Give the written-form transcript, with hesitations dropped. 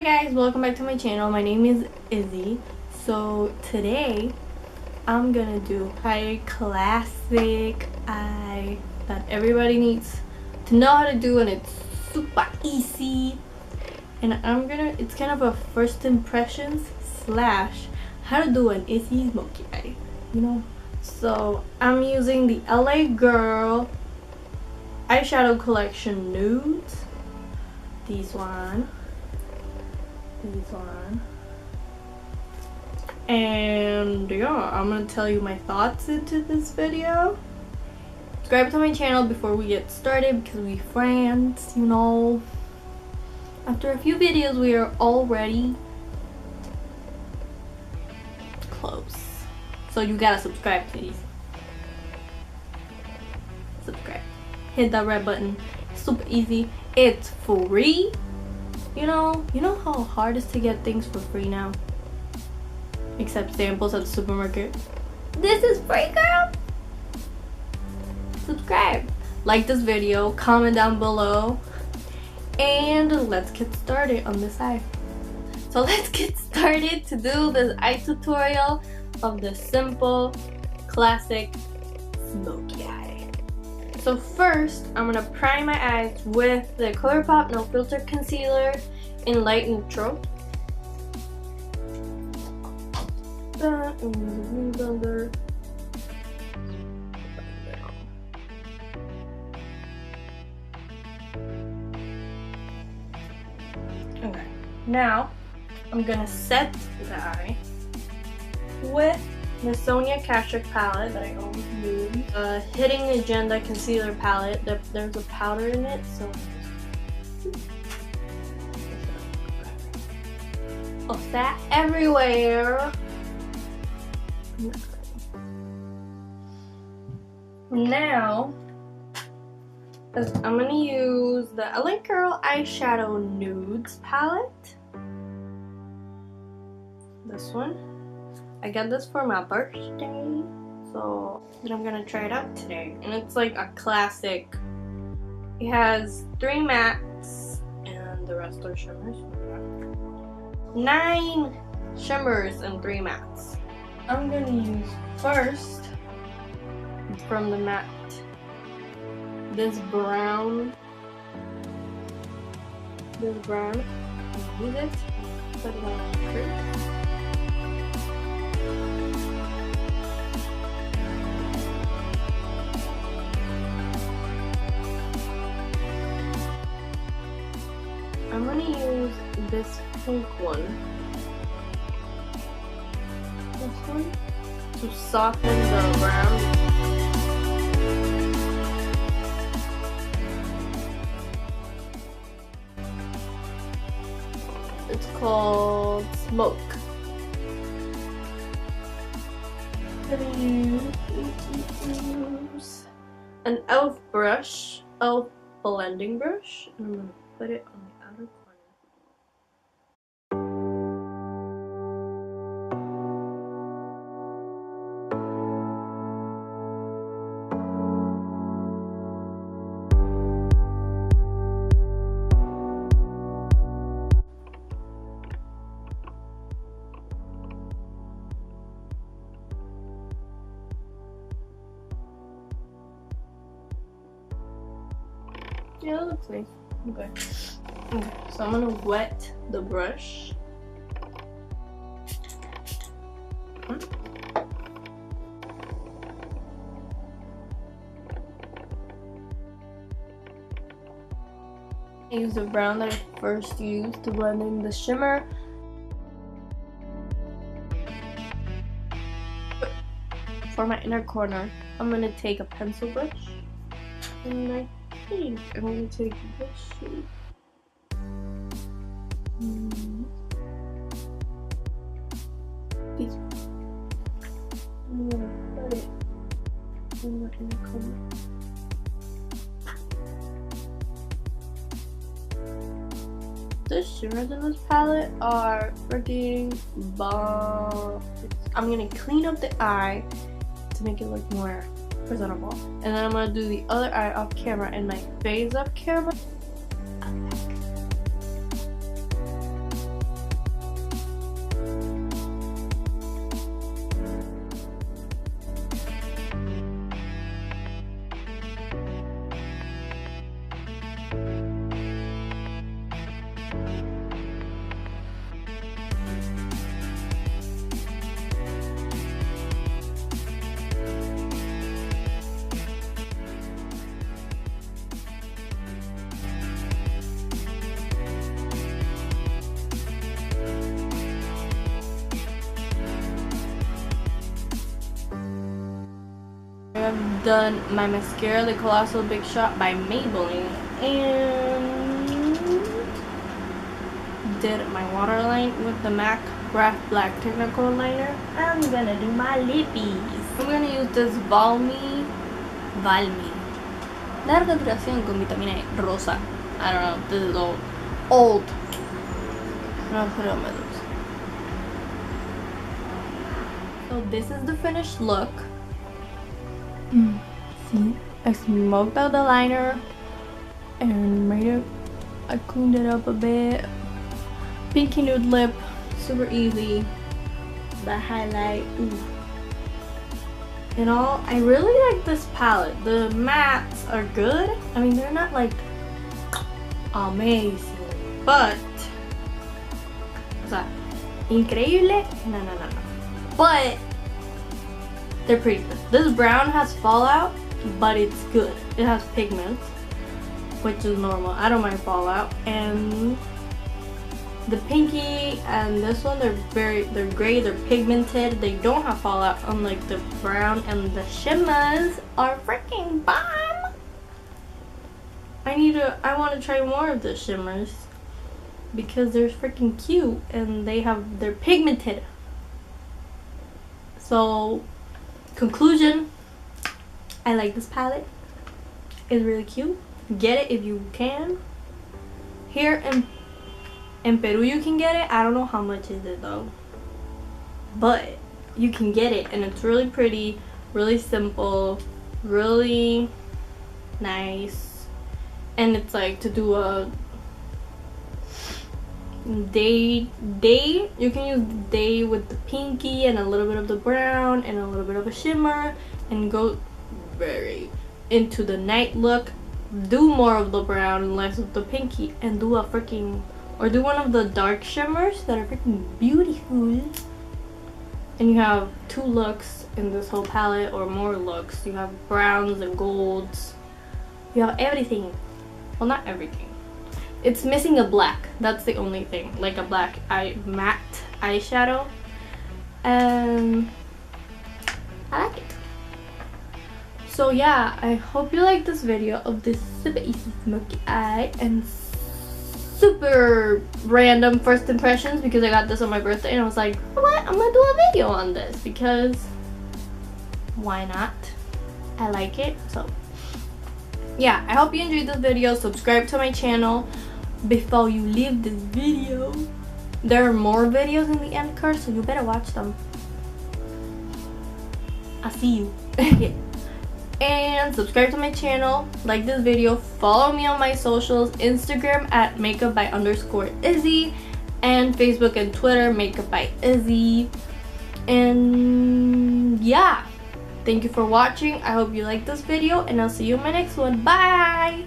Hey guys, welcome back to my channel. My name is Izzie. So today I'm gonna do a classic eye that everybody needs to know how to do, and it's super easy. And it's kind of a first impressions slash how to do an Izzie Smokey eye, you know. So I'm using the LA.Girl eyeshadow collection Nudes. These one, and yeah, I'm gonna tell you my thoughts into this video. Subscribe to my channel before we get started because we friends, you know. After a few videos we are already close, so you gotta subscribe, please. Subscribe, hit that red button. Super easy, it's free. You know how hard it is to get things for free now? Except samples at the supermarket. This is free, girl! Subscribe, like this video, comment down below, and let's get started on this eye. So let's get started to do this eye tutorial of the simple, classic smoky eye. So first, I'm gonna prime my eyes with the ColourPop No Filter Concealer in light neutral. That in the blender. Okay, now I'm gonna set the eye with the Sonia Kashuk palette that I always use. Hitting Agenda concealer palette. There's a powder in it, so that everywhere. Now, I'm gonna use the LA.Girl Eyeshadow Nudes palette. This one. I got this for my birthday, so I'm gonna try it out today. And it's like a classic. It has 3 mattes and the rest are shimmers. 9 shimmers and 3 mattes. I'm gonna use first from the matte this brown. Use it. Put it on my crease. I'm gonna use this pink one. This one to soften the brown. It's called Smoke. I'm gonna use an e.l.f. brush, e.l.f. blending brush. I'm gonna put it on the outer corner. Yeah, that looks nice. Okay. So I'm gonna wet the brush. I use the brown that I first used to blend in the shimmer. For my inner corner, I'm gonna take a pencil brush, and I think I'm gonna take this shape. I'm gonna put it in the inner corner. The shimmers in this palette are freaking bomb. I'm gonna clean up the eye to make it look more presentable. And then I'm gonna do the other eye off camera and my face off camera. done my mascara, the Collosal Big Shot by Maybelline, and did my waterline with the MAC Graphblack Technakohl liner. I'm gonna do my lippies. I'm gonna use this Valmy. Larga duración con vitamina E, Rosa. I don't know, this is old. I'm gonna put it on my lips. So this is the finished look. See, I smoked out the liner and made it, I cleaned it up a bit. Pinky nude lip, super easy. The highlight, ooh. You know, I really like this palette. The mattes are good. I mean, they're not like amazing, but o sea, increíble, no. But they're pretty good. This brown has fallout, but it's good. It has pigment, which is normal. I don't mind fallout. And the pinky and this one, they're gray, they're pigmented. They don't have fallout, unlike the brown, and the shimmers are freaking bomb. I want to try more of the shimmers because they're freaking cute and they're pigmented. So, conclusion, I like this palette. It's really cute. Get it if you can. Here in Peru you can get it. I don't know how much is it though, but you can get it, and it's really pretty, really simple, really nice, and it's like to do a day. You can use the day with the pinky and a little bit of the brown and a little bit of a shimmer, and go very into the night look. Do more of the brown and less of the pinky, and do a freaking, or do one of the dark shimmers that are freaking beautiful. And you have 2 looks in this whole palette, or more looks. You have browns and golds. You have everything. Well, not everything. It's missing a black. That's the only thing. Like a black matte eyeshadow. And I like it. So yeah, I hope you like this video of this super easy smoky eye and super random first impressions, because I got this on my birthday and I was like, what? I'm gonna do a video on this because why not? I like it. So yeah, I hope you enjoyed this video. Subscribe to my channel before you leave this video. There are more videos in the end card, so you better watch them. I'll see you. And subscribe to my channel, like this video, follow me on my socials, Instagram at makeup_by_Izzie, and Facebook and Twitter makeup by Izzie. And yeah, thank you for watching. I hope you liked this video, and I'll see you in my next one. Bye.